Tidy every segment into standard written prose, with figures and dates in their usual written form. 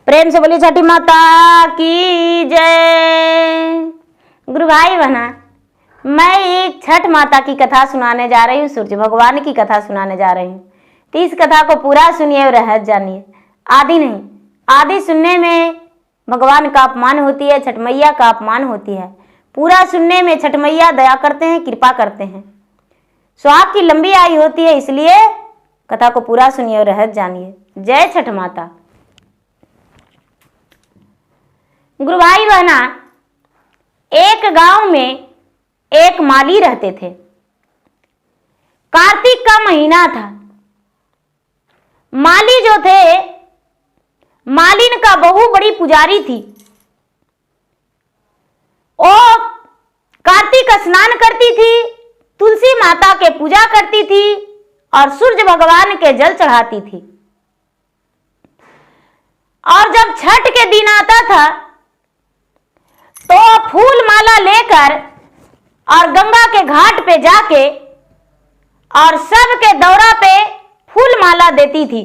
प्रेम से बोलिए छठी माता की जय। गुरु भाई बहना, मैं एक छठ माता की कथा सुनाने जा रही हूँ, सूर्य भगवान की कथा सुनाने जा रही हूँ। तो इस कथा को पूरा सुनिए और रहस्य जानिए। आदि नहीं, आदि सुनने में भगवान का अपमान होती है, छठ मैया का अपमान होती है। पूरा सुनने में छठ मैया दया करते हैं, कृपा करते हैं। सो आपकी लंबी आयु होती है, इसलिए कथा को पूरा सुनिए और रहस्य जानिए। जय छठ माता। गुरु भाई बहना, एक गांव में एक माली रहते थे। कार्तिक का महीना था। माली जो थे, मालिन का बहू बड़ी पुजारी थी। वो कार्तिक स्नान करती थी, तुलसी माता के पूजा करती थी और सूर्य भगवान के जल चढ़ाती थी। और जब छठ के दिन आता था तो फूल माला लेकर और गंगा के घाट पे जाके और सबके दौरा पे फूल माला देती थी।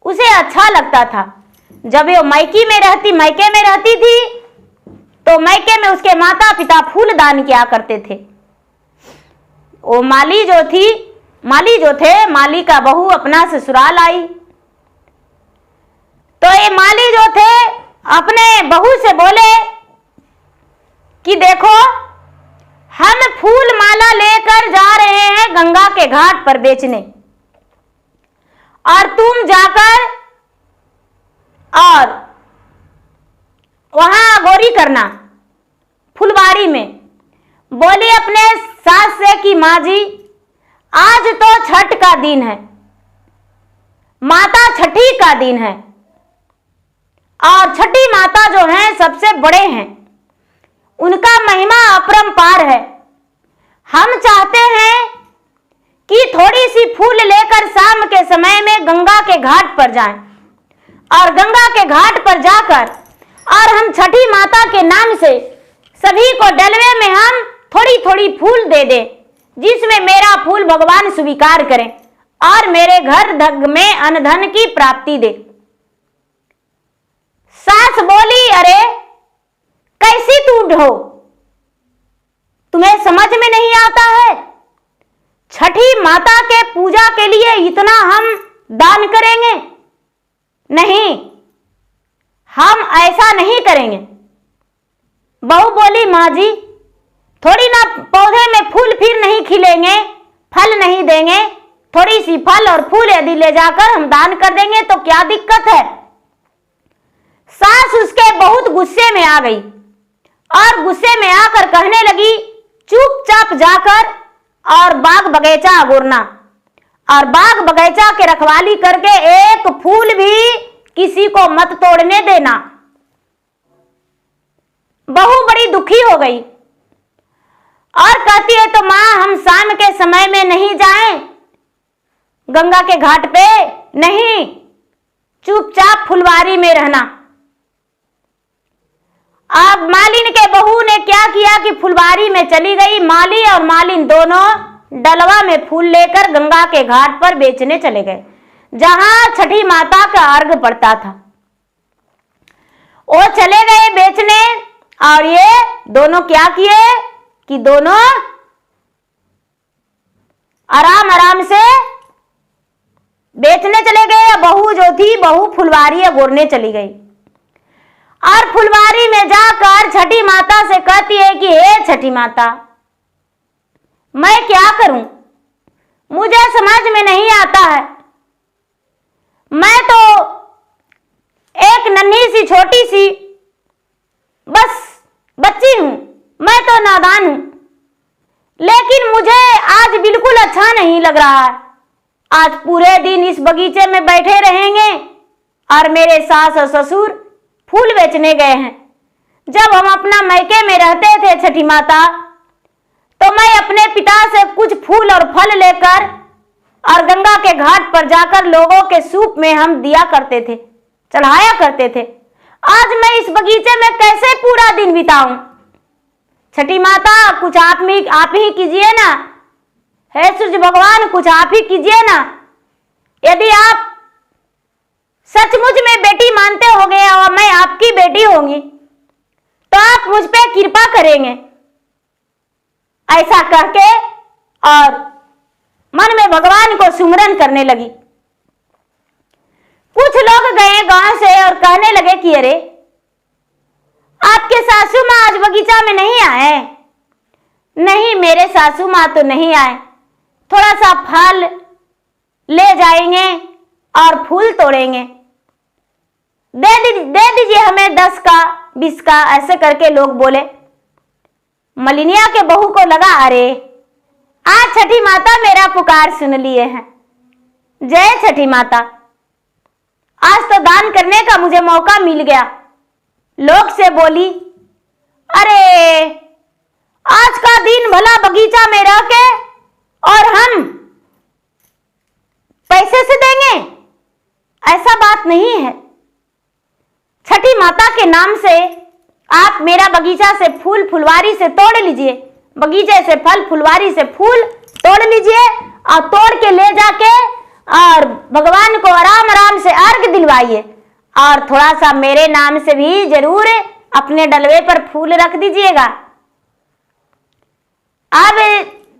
उसे अच्छा लगता था। जब वो मायके में रहती थी तो मायके में उसके माता पिता फूल दान किया करते थे। वो माली जो थे, माली का बहू अपना ससुराल आई तो ये माली जो थे अपने बहू से बोले कि देखो, हम फूल माला लेकर जा रहे हैं गंगा के घाट पर बेचने, और तुम जाकर और वहां गोरी करना फुलवारी में। बोली अपने सास से कि माँ जी, आज तो छठ का दिन है, माता छठी का दिन है और छठी माता जो हैं सबसे बड़े हैं, उनका महिमा अपरंपार है। हम चाहते हैं कि थोड़ी सी फूल लेकर शाम के समय में गंगा के घाट पर जाएं और गंगा के घाट पर जाकर और हम छठी माता के नाम से सभी को डलवे में हम थोड़ी थोड़ी फूल दे दें, जिसमें मेरा फूल भगवान स्वीकार करें और मेरे घर में अन्न धन की प्राप्ति दे। सास बोली, अरे कैसी तू हो, तुम्हें समझ में नहीं आता है? छठी माता के पूजा के लिए इतना हम दान करेंगे? नहीं, हम ऐसा नहीं करेंगे। बहू बोली, माँ जी, थोड़ी ना पौधे में फूल फिर नहीं खिलेंगे, फल नहीं देंगे, थोड़ी सी फल और फूल यदि ले जाकर हम दान कर देंगे तो क्या दिक्कत है? सास उसके बहुत गुस्से में आ गई और गुस्से में आकर कहने लगी, चुपचाप जाकर और बाग बगीचा अगोरना और बाग बगीचा के रखवाली करके एक फूल भी किसी को मत तोड़ने देना। बहू बड़ी दुखी हो गई और कहती है, तो मां, हम शाम के समय में नहीं जाएं गंगा के घाट पे? नहीं, चुपचाप फुलवारी में रहना। अब मालिन के बहू ने क्या किया कि फुलवारी में चली गई। माली और मालिन दोनों डलवा में फूल लेकर गंगा के घाट पर बेचने चले गए, जहां छठी माता का अर्घ पड़ता था। वो चले गए बेचने और ये दोनों क्या किए कि दोनों आराम आराम से बेचने चले गए। बहू जो थी, बहू फुलवारी अगोरने चली गई और फुलवारी में जाकर छठी माता से कहती है कि हे छठी माता, मैं क्या करूं, मुझे समझ में नहीं आता है। मैं तो एक नन्ही सी छोटी सी बस बच्ची हूं, मैं तो नादान हूं, लेकिन मुझे आज बिल्कुल अच्छा नहीं लग रहा है। आज पूरे दिन इस बगीचे में बैठे रहेंगे और मेरे सास और ससुर फूल बेचने गए हैं। जब हम अपना मायके में रहते थे छठी माता, तो मैं अपने पिता से कुछ फूल और फल लेकर और गंगा के घाट पर जाकर लोगों के सूप में हम दिया करते थे, चढ़ाया करते थे। आज मैं इस बगीचे में कैसे पूरा दिन बिताऊं? छठी माता, कुछ आप ही कीजिए ना। हे सूर्य भगवान, कुछ आप ही कीजिए ना। यदि आप सचमुच में बेटी मानते होंगे और मैं आपकी बेटी होंगी तो आप मुझ पे कृपा करेंगे। ऐसा कहके और मन में भगवान को सुमरन करने लगी। कुछ लोग गए गांव से और कहने लगे कि अरे आपके सासू माँ आज बगीचा में नहीं आए। नहीं, मेरे सासू माँ तो नहीं आए, थोड़ा सा फल ले जाएंगे और फूल तोड़ेंगे, दे दीजिए हमें 10 का 20 का, ऐसे करके लोग बोले। मलिनिया के बहू को लगा अरे आज छठी माता मेरा पुकार सुन लिए हैं, जय छठी माता, आज तो दान करने का मुझे मौका मिल गया। लोग से बोली अरे आज का दिन भला बगीचा में रह के और हम पैसे से देंगे, ऐसा बात नहीं है। छठी माता के नाम से आप मेरा बगीचा से फूल फुलवारी से तोड़ लीजिए, बगीचे से फल फुलवारी से फूल तोड़ लीजिए और तोड़ के ले जाके और भगवान को आराम आराम से अर्घ दिलवाइए और थोड़ा सा मेरे नाम से भी जरूर अपने डलवे पर फूल रख दीजिएगा। अब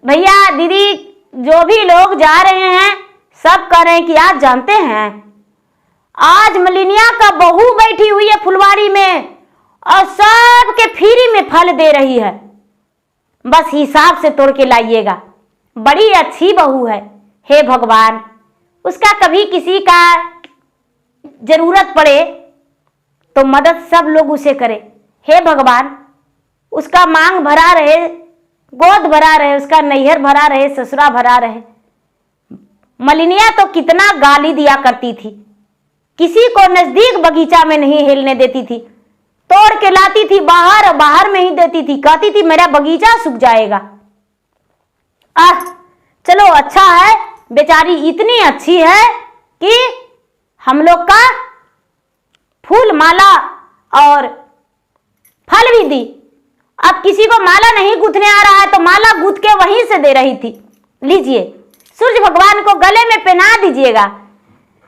भैया दीदी जो भी लोग जा रहे हैं सब कह रहे हैं कि आप जानते हैं आज मलिनिया का बहू बैठी हुई है फुलवारी में और सबके फ्री में फल दे रही है, बस हिसाब से तोड़ के लाइएगा। बड़ी अच्छी बहू है, हे भगवान उसका कभी किसी का जरूरत पड़े तो मदद सब लोग उसे करे। हे भगवान उसका मांग भरा रहे, गोद भरा रहे, उसका नैहर भरा रहे, ससुरा भरा रहे। मलिनिया तो कितना गाली दिया करती थी, किसी को नजदीक बगीचा में नहीं हिलने देती थी, तोड़ के लाती थी बाहर और बाहर में ही देती थी, कहती थी मेरा बगीचा सूख जाएगा। चलो अच्छा है बेचारी इतनी अच्छी है कि हम लोग का फूल माला और फल भी दी। अब किसी को माला नहीं गूंथने आ रहा है तो माला गूंथ के वहीं से दे रही थी, लीजिए सूर्य भगवान को गले में पहना दीजिएगा,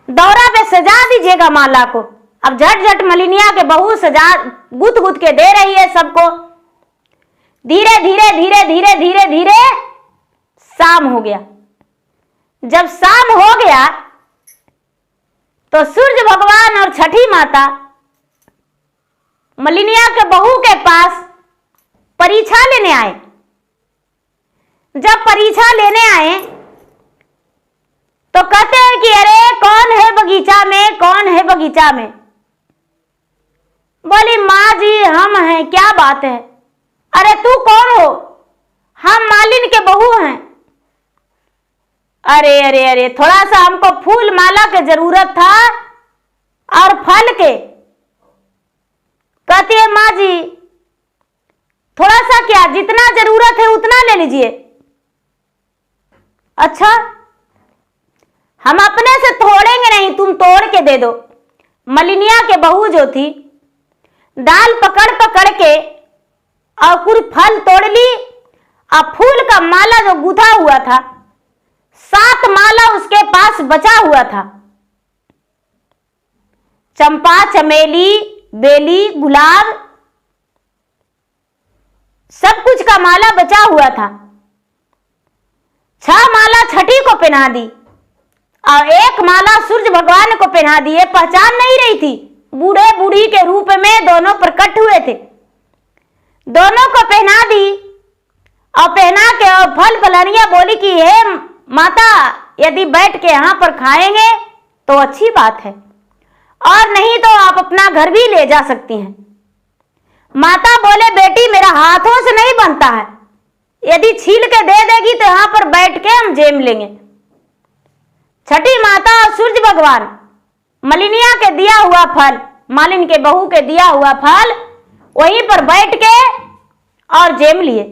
दौरा पे सजा दीजिएगा माला को। अब झट झट मलिनिया के बहू सजा गुथ गुथ के दे रही है सबको। धीरे धीरे धीरे धीरे धीरे धीरे शाम हो गया। जब शाम हो गया तो सूर्य भगवान और छठी माता मलिनिया के बहू के पास परीक्षा लेने आए। जब परीक्षा लेने आए तो कहते हैं कि अरे कौन है बगीचा में, कौन है बगीचा में। बोली माँ जी हम हैं, क्या बात है। अरे तू कौन हो। हम मालिन के बहू हैं। अरे अरे अरे थोड़ा सा हमको फूल माला की जरूरत था और फल के। कहती है माँ जी थोड़ा सा क्या, जितना जरूरत है उतना ले लीजिए। अच्छा हम अपने से तोड़ेंगे नहीं, तुम तोड़ के दे दो। मलिनिया के बहू जो थी डाल पकड़ पकड़ के और कुछ फल तोड़ ली और फूल का माला जो गूथा हुआ था 7 माला उसके पास बचा हुआ था। चंपा, चमेली, बेली, गुलाब सब कुछ का माला बचा हुआ था। 6 माला छठी को पहना दी और 1 माला सूर्य भगवान को पहना दी। ये पहचान नहीं रही थी, बूढ़े बूढ़ी के रूप में दोनों प्रकट हुए थे। दोनों को पहना दी और पहना के और फल फलहरियां बोली कि हे माता यदि बैठ के यहाँ पर खाएंगे तो अच्छी बात है और नहीं तो आप अपना घर भी ले जा सकती हैं। माता बोले बेटी मेरा हाथों से नहीं बनता है, यदि छील के दे देगी तो यहाँ पर बैठ के हम जेम लेंगे। छठी माता और सूर्य भगवान मलिनिया के दिया हुआ फल, मालिन के बहू के दिया हुआ फल वहीं पर बैठ के और जेम लिए,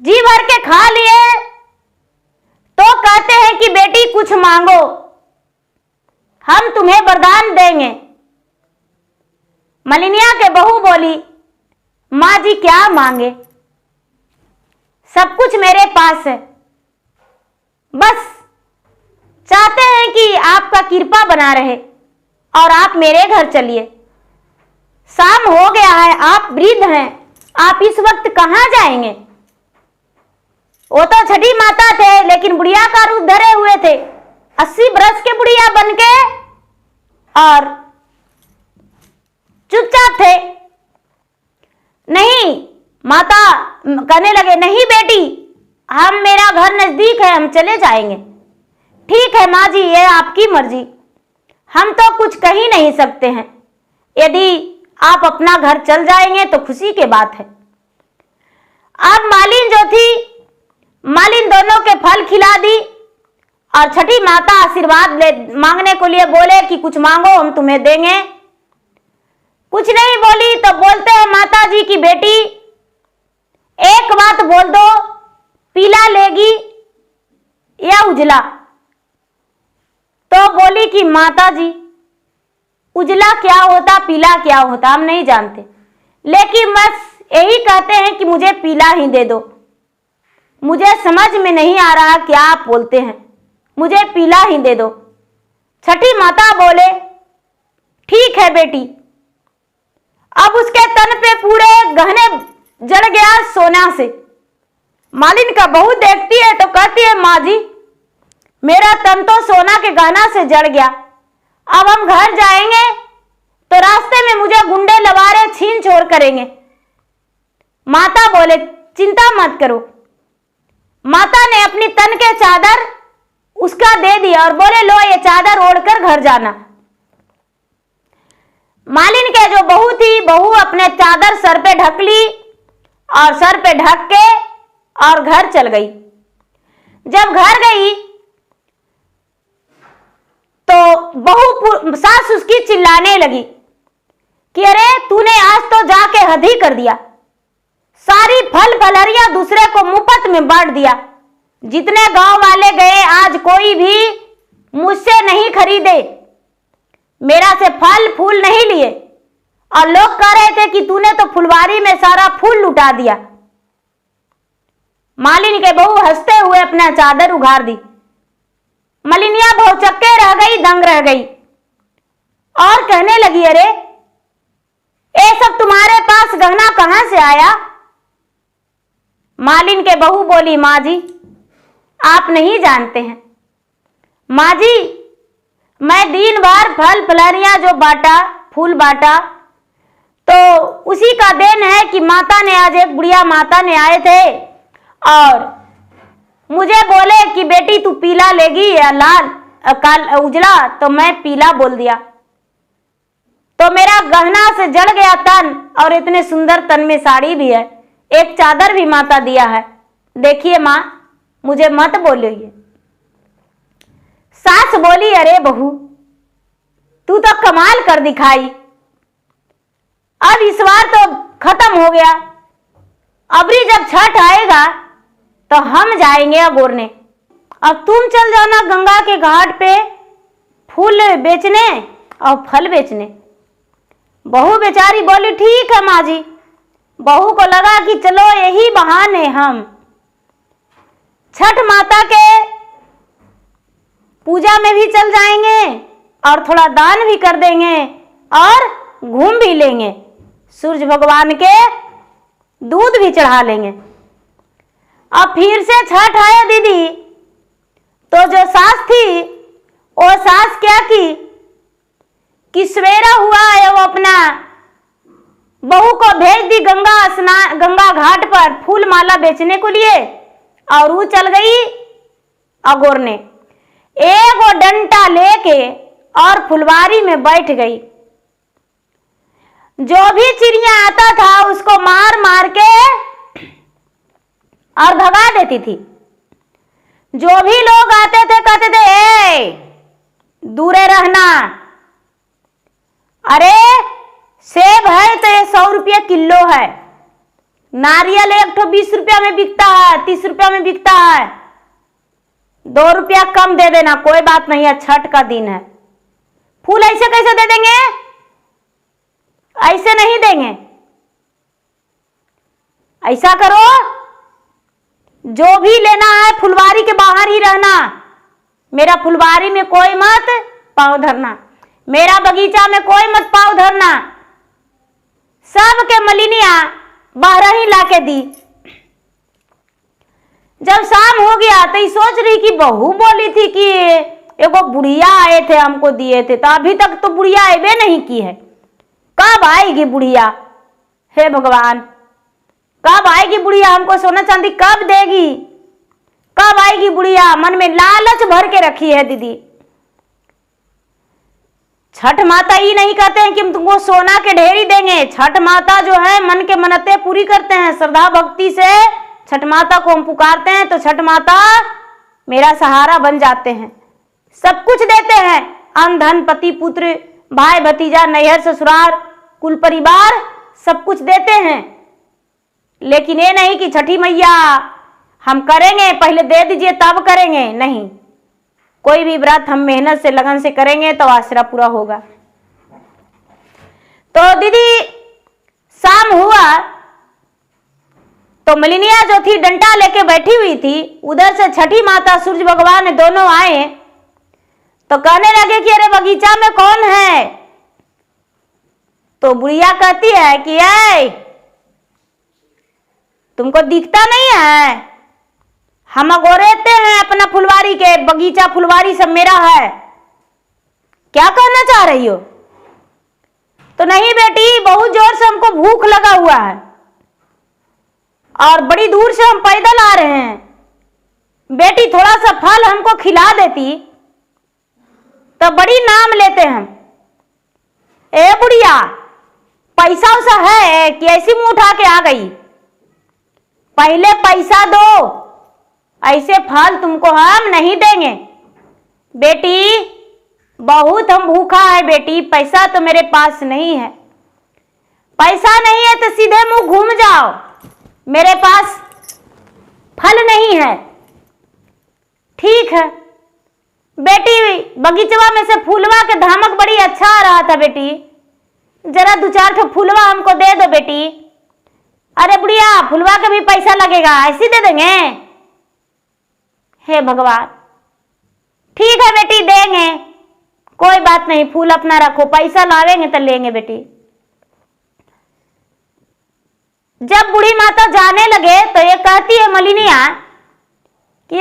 जी भर के खा लिए। तो कहते हैं कि बेटी कुछ मांगो हम तुम्हें वरदान देंगे। मलिनिया के बहू बोली माँ जी क्या मांगे, सब कुछ मेरे पास है, बस चाहते हैं कि आपका कृपा बना रहे, और आप मेरे घर चलिए। शाम हो गया है, आप वृद्ध हैं, आप इस वक्त कहाँ जाएंगे? वो तो छठी माता थे, लेकिन बुढ़िया का रूप धरे हुए थे, 80 बरस के बुढ़िया बनके, और चुपचाप थे। नहीं, माता कहने लगे, नहीं बेटी, हम, मेरा घर नजदीक है, हम चले जाएंगे। ठीक है माँ जी, ये आपकी मर्जी, हम तो कुछ कह ही नहीं सकते हैं। यदि आप अपना घर चल जाएंगे तो खुशी की बात है। अब मालिन जो थी, मालिन दोनों के फल खिला दी, और छठी माता आशीर्वाद मांगने को लिए बोले कि कुछ मांगो, हम तुम्हें देंगे। कुछ नहीं बोली तो बोलते हैं माता जी की बेटी, एक बात बोल दो, पीला लेगी या उजला? तो बोली कि माता जी, उजला क्या होता, पीला क्या होता, हम नहीं जानते, लेकिन बस यही कहते हैं कि मुझे पीला ही दे दो। मुझे समझ में नहीं आ रहा क्या आप बोलते हैं, मुझे पीला ही दे दो। छठी माता बोले, ठीक है बेटी। अब उसके तन पे पूरे गहने जड़ गया सोना से। मालिन का बहू देखती है तो कहती है, माँ जी, मेरा तन तो सोना के गहना से जड़ गया, अब हम घर जाएंगे तो रास्ते में मुझे गुंडे लवारे छीन छोड़ करेंगे। माता बोले, चिंता मत करो। माता ने अपनी तन के चादर उसका दे दिया और बोले, लो ये चादर ओढ़कर घर जाना। मालिन के जो बहू थी, बहू अपने चादर सर पे ढक ली और सर पे ढक के और घर चल गई। जब घर गई तो बहू, सास उसकी चिल्लाने लगी कि अरे तूने आज तो जाके हद ही कर दिया, सारी फल फलहरियां दूसरे को मुफ्त में बांट दिया। जितने गांव वाले गए, आज कोई भी मुझसे नहीं खरीदे, मेरा से फल फूल नहीं लिए, और लोग कह रहे थे कि तूने तो फुलवारी में सारा फूल लुटा दिया। मालिनी के बहू हंसते हुए अपना चादर उघाड़ दी। मलिनिया भौचक्के रह गई, दंग रह गई, और कहने लगी, अरे ये सब तुम्हारे पास गहना कहां से आया? मालिन के बहू बोली, माँ जी आप नहीं जानते हैं। माँ जी, मैं दिन भर फल फलहरियां जो बांटा, फूल बांटा, तो उसी का देन है कि माता ने, आज एक बुढ़िया माता ने आए थे और मुझे बोले कि बेटी तू पीला लेगी या लाल, उजला, तो मैं पीला बोल दिया, तो मेरा गहना से जड़ गया तन, और इतने सुंदर तन में साड़ी भी है, एक चादर भी माता दिया है। देखिए माँ, मुझे मत बोलिए। सास बोली, अरे बहू तू तो कमाल कर दिखाई, अब इस बार तो खत्म हो गया, अबरी जब छठ आएगा तो हम जाएंगे अगोरने, अब तुम चल जाना गंगा के घाट पे फूल बेचने और फल बेचने। बहू बेचारी बोली, ठीक है माँ जी। बहू को लगा कि चलो यही बहाने हम छठ माता के पूजा में भी चल जाएंगे और थोड़ा दान भी कर देंगे और घूम भी लेंगे, सूरज भगवान के दूध भी चढ़ा लेंगे। अब फिर से छठ आया दीदी, तो जो सास थी वो सास क्या की कि सवेरा हुआ है, वो अपना बहू को भेज दी गंगा घाट पर फूल माला बेचने को लिए, और वो चल गई अगोरने, एक वो डंटा लेके और फुलवारी में बैठ गई। जो भी चिड़िया आता था उसको मार मार के और भगा देती थी। जो भी लोग आते थे कहते थे, ए दूरे रहना, अरे सेब है तो ये 100 रुपया किलो है, नारियल एक ठो 20 रुपया में बिकता है, 30 रुपया में बिकता है, 2 रुपया कम दे देना, कोई बात नहीं है, छठ का दिन है। फूल ऐसे कैसे दे देंगे? ऐसे नहीं देंगे, ऐसा करो, जो भी लेना है फुलवारी के बाहर ही रहना, मेरा फुलवारी में कोई मत पांव धरना। मेरा बगीचा में कोई मत पाँव धरना। सब के मलिनिया बाहर ही लाके दी। जब शाम हो गया तो ये सोच रही कि बहू बोली थी कि एगो बुढ़िया आए थे हमको दिए थे, तो अभी तक तो बुढ़िया आए नहीं की है। कब आएगी बुढ़िया? हे भगवान, कब आएगी बुढ़िया? हमको सोना चांदी कब देगी? कब आएगी बुढ़िया? मन में लालच भर के रखी है दीदी। छठ माता ये नहीं कहते हैं कि हम तुमको सोना के ढेरी देंगे। छठ माता जो है मन के मन्नतें पूरी करते हैं। श्रद्धा भक्ति से छठ माता को हम पुकारते हैं तो छठ माता मेरा सहारा बन जाते हैं, सब कुछ देते हैं। अन्न धन पति पुत्र भाई भतीजा नैहर ससुराल कुल परिवार सब कुछ देते हैं। लेकिन ये नहीं कि छठी मैया हम करेंगे पहले दे दीजिए तब करेंगे, नहीं। कोई भी व्रत हम मेहनत से लगन से करेंगे तो आसरा पूरा होगा। तो दीदी शाम हुआ तो मलिनिया जो थी डंडा लेके बैठी हुई थी, उधर से छठी माता सूर्य भगवान दोनों आए तो कहने लगे कि अरे बगीचा में कौन है? तो बुढ़िया कहती है कि ऐ तुमको दिखता नहीं है? हम अगोरेते हैं अपना फुलवारी के, बगीचा फुलवारी सब मेरा है। क्या कहना चाह रही हो? तो नहीं बेटी, बहुत जोर से हमको भूख लगा हुआ है और बड़ी दूर से हम पैदल आ रहे हैं। बेटी थोड़ा सा फल हमको खिला देती तो बड़ी नाम लेते हम। ए बुढ़िया, पैसा उसा है कि ऐसी मुंह उठा के आ गई? पहले पैसा दो, ऐसे फल तुमको हम नहीं देंगे। बेटी बहुत हम भूखा है बेटी, पैसा तो मेरे पास नहीं है। पैसा नहीं है तो सीधे मुंह घूम जाओ, मेरे पास फल नहीं है। ठीक है बेटी, बगीचवा में से फूलवा के धामक बड़ी अच्छा आ रहा था बेटी, जरा 2-4 ठो फूलवा हमको दे दो बेटी। अरे बुढ़िया, फूलवा का भी पैसा लगेगा, ऐसे दे देंगे? हे भगवान, ठीक है बेटी देंगे, कोई बात नहीं, फूल अपना रखो, पैसा लावेंगे तो लेंगे बेटी। जब बूढ़ी माता जाने लगे तो ये कहती है मलिनिया कि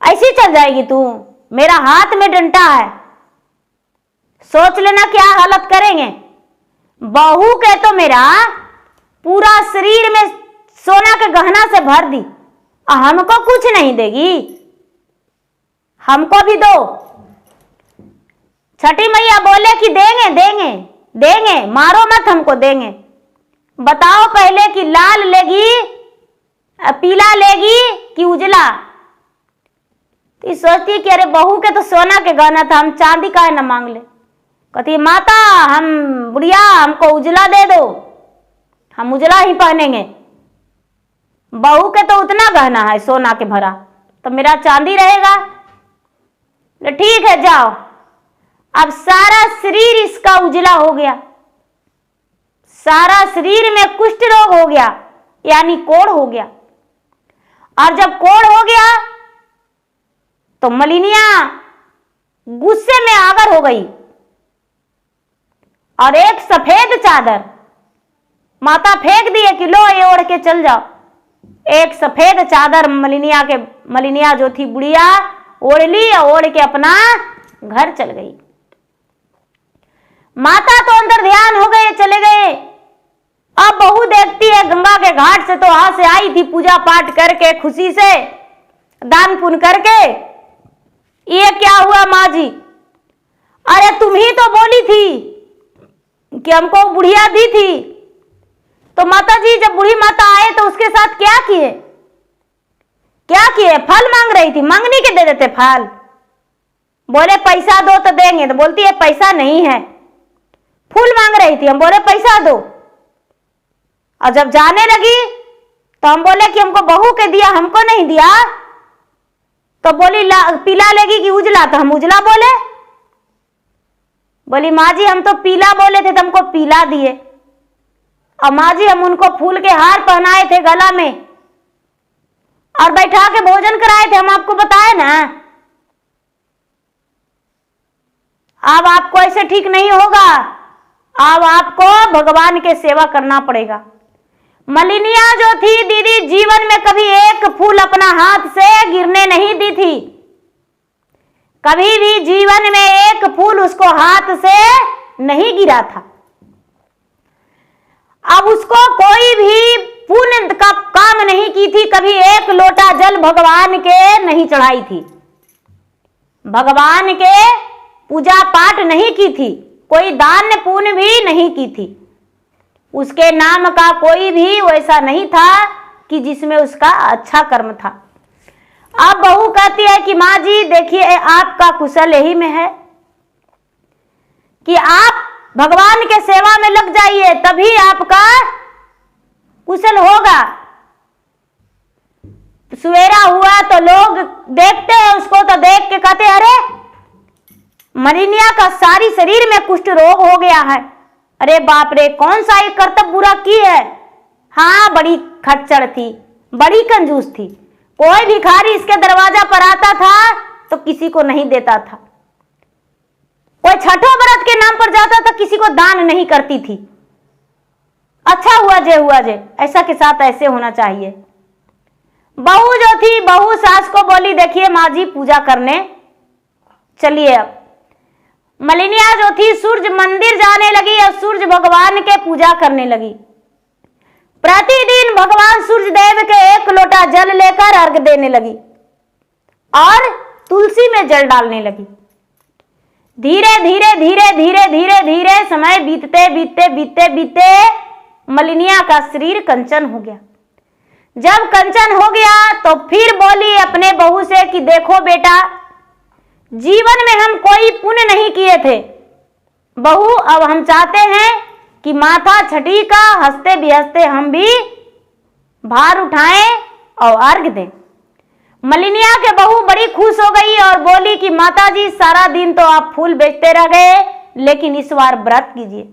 ऐसी चल जाएगी तू? मेरा हाथ में डंडा है, सोच लेना क्या हालत करेंगे। बहू के तो मेरा पूरा शरीर में सोना के गहना से भर दी, हमको कुछ नहीं देगी? हमको भी दो। छठी मैया बोले कि देंगे देंगे देंगे, मारो मत, हमको देंगे। बताओ पहले कि लाल लेगी, पीला लेगी कि उजला? तो सोचती कि अरे बहू के तो सोना के गहना था, हम चांदी का न मांग ले। कहती माता, हम बुढ़िया हमको उजला दे दो, हम उजला ही पहनेंगे। बहू के तो उतना गहना है सोना के भरा, तो मेरा चांदी रहेगा। ठीक है जाओ। अब सारा शरीर इसका उजला हो गया, सारा शरीर में कुष्ठ रोग हो गया, यानी कोढ़ हो गया। और जब कोढ़ हो गया तो मलिनिया गुस्से में आगर हो गई और एक सफेद चादर माता फेंक दिए कि लो ये ओढ़ के चल जाओ। एक सफेद चादर मलिनिया जो थी बुढ़िया ओढ़ ली और ओढ़ के अपना घर चल गई। माता तो अंदर ध्यान हो गए, चले गए। अब बहू देखती है गंगा के घाट से, तो वहां से आई थी पूजा पाठ करके, खुशी से दान पुण्य करके। ये क्या हुआ माँ जी? अरे तुम ही तो बोली थी कि हमको बुढ़िया दी थी। तो माता जी जब बूढ़ी माता आए तो उसके साथ क्या किए? क्या किए? फल मांग रही थी, मांगनी के दे देते फल। बोले पैसा दो तो देंगे, तो बोलती है पैसा नहीं है। फूल मांग रही थी, हम बोले पैसा दो। और जब जाने लगी तो हम बोले कि हमको बहू के दिया, हमको नहीं दिया। तो बोली पीला लेगी कि उजला? तो हम उजला बोले। बोली माँ जी हम तो पीला बोले थे, तो हमको पीला दिए। और माँ जी हम उनको फूल के हार पहनाए थे गला में और बैठा के भोजन कराए थे, हम आपको बताए ना। अब आपको ऐसे ठीक नहीं होगा, अब आपको भगवान के सेवा करना पड़ेगा। मलिनिया जो थी दीदी, जीवन में कभी एक फूल अपना हाथ से गिरने नहीं दी थी। कभी भी जीवन में एक फूल उसको हाथ से नहीं गिरा था। अब उसको कोई भी पुण्य का काम नहीं की थी, कभी एक लोटा जल भगवान के नहीं चढ़ाई थी, भगवान के पूजा पाठ नहीं की थी, कोई दान पुण्य भी नहीं की थी। उसके नाम का कोई भी वैसा नहीं था कि जिसमें उसका अच्छा कर्म था। अब बहू कहती है कि माँ जी देखिए, आपका कुशल यही में है कि आप भगवान के सेवा में लग जाइए, तभी आपका कुशल होगा। सवेरा हुआ तो लोग देखते हैं उसको, तो देख के कहते अरे मलिनिया का सारी शरीर में कुष्ठ रोग हो गया है। अरे बाप रे, कौन सा एक कर्तव्य बुरा की है। हाँ, बड़ी खच्चर थी, बड़ी कंजूस थी। कोई भिखारी इसके दरवाजा पर आता था तो किसी को नहीं देता था, कोई छठों व्रत के नाम पर जाता था, किसी को दान नहीं करती थी। अच्छा हुआ जे, ऐसा के साथ ऐसे होना चाहिए। बहू जो थी, बहू सास को बोली देखिए माँ जी पूजा करने चलिए। अब मलिनिया जो थी सूर्य मंदिर जाने लगी और सूर्य भगवान के पूजा करने लगी। प्रतिदिन भगवान सूर्य देव के एक लोटा जल लेकर अर्घ देने लगी और तुलसी में जल डालने लगी। धीरे धीरे धीरे धीरे धीरे धीरे समय बीतते बीतते बीतते बीतते मलिनिया का शरीर कंचन हो गया। जब कंचन हो गया तो फिर बोली अपने बहू से कि देखो बेटा, जीवन में हम कोई पुण्य नहीं किए थे बहू, अब हम चाहते हैं कि माथा छठी का हंसते बिहसते हम भी भार उठाएं और अर्घ दें। मलिनिया के बहू बड़ी खुश हो गई और बोली कि माता जी सारा दिन तो आप फूल बेचते रह गए, लेकिन इस बार व्रत कीजिए।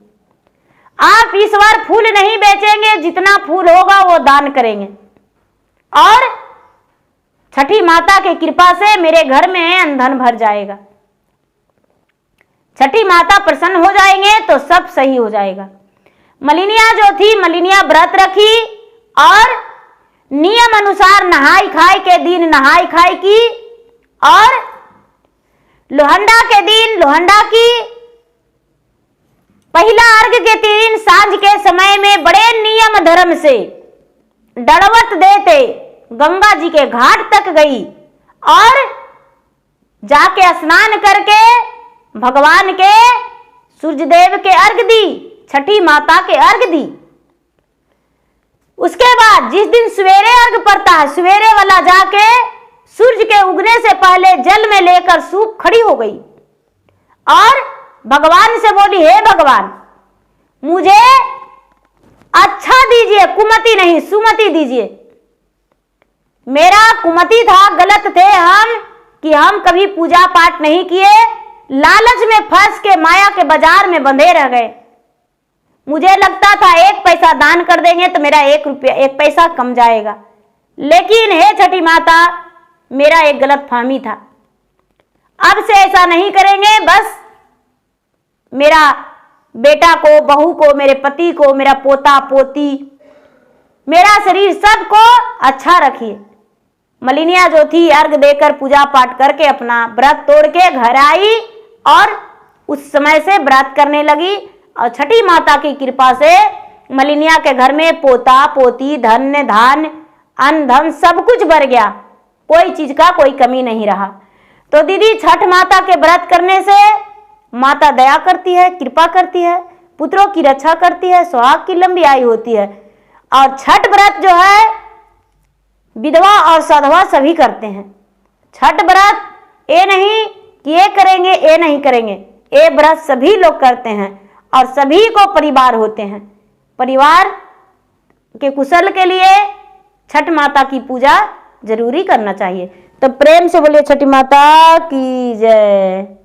आप इस बार फूल नहीं बेचेंगे, जितना फूल होगा वो दान करेंगे और छठी माता की कृपा से मेरे घर में धन भर जाएगा। छठी माता प्रसन्न हो जाएंगे तो सब सही हो जाएगा। मलिनिया जो थी, मलिनिया व्रत रखी और नियम अनुसार नहाई खाई के दिन नहाई खाई की और लोहंडा के दिन लोहंडा की। पहला अर्घ के दिन सांझ के समय में बड़े नियम धर्म से दंडवत देते गंगा जी के घाट तक गई और जाके स्नान करके भगवान के सूर्यदेव के अर्घ दी, छठी माता के अर्घ दी। उसके बाद जिस दिन सवेरे अर्घ पड़ता है, सवेरे वाला जाके सूर्य के उगने से पहले जल में लेकर सूप खड़ी हो गई और भगवान से बोली हे भगवान, मुझे अच्छा दीजिए, कुमति नहीं सुमति दीजिए। मेरा कुमति था, गलत थे हम कि हम कभी पूजा पाठ नहीं किए, लालच में फंस के माया के बाजार में बंधे रह गए। मुझे लगता था 1 पैसा दान कर देंगे तो मेरा 1 पैसा कम जाएगा, लेकिन हे छठी माता मेरा एक गलत फहमी था। अब से ऐसा नहीं करेंगे, बस मेरा बेटा को, बहू को, मेरे पति को, मेरा पोता पोती, मेरा शरीर सबको अच्छा रखिए। मलिनिया जो थी अर्घ देकर पूजा पाठ करके अपना व्रत तोड़ के घर आई और उस समय से व्रत करने लगी और छठी माता की कृपा से मलिनिया के घर में पोता पोती, धन्य धान, अन्न धन सब कुछ भर गया, कोई चीज का कोई कमी नहीं रहा। तो दीदी, छठ माता के व्रत करने से माता दया करती है, कृपा करती है, पुत्रों की रक्षा करती है, सुहाग की लंबी आयु होती है। और छठ व्रत जो है विधवा और सधवा सभी करते हैं। छठ व्रत ये नहीं कि ये करेंगे ये नहीं करेंगे, ये व्रत सभी लोग करते हैं और सभी को परिवार होते हैं। परिवार के कुशल के लिए छठ माता की पूजा जरूरी करना चाहिए। तो प्रेम से बोलिए छठी माता की जय।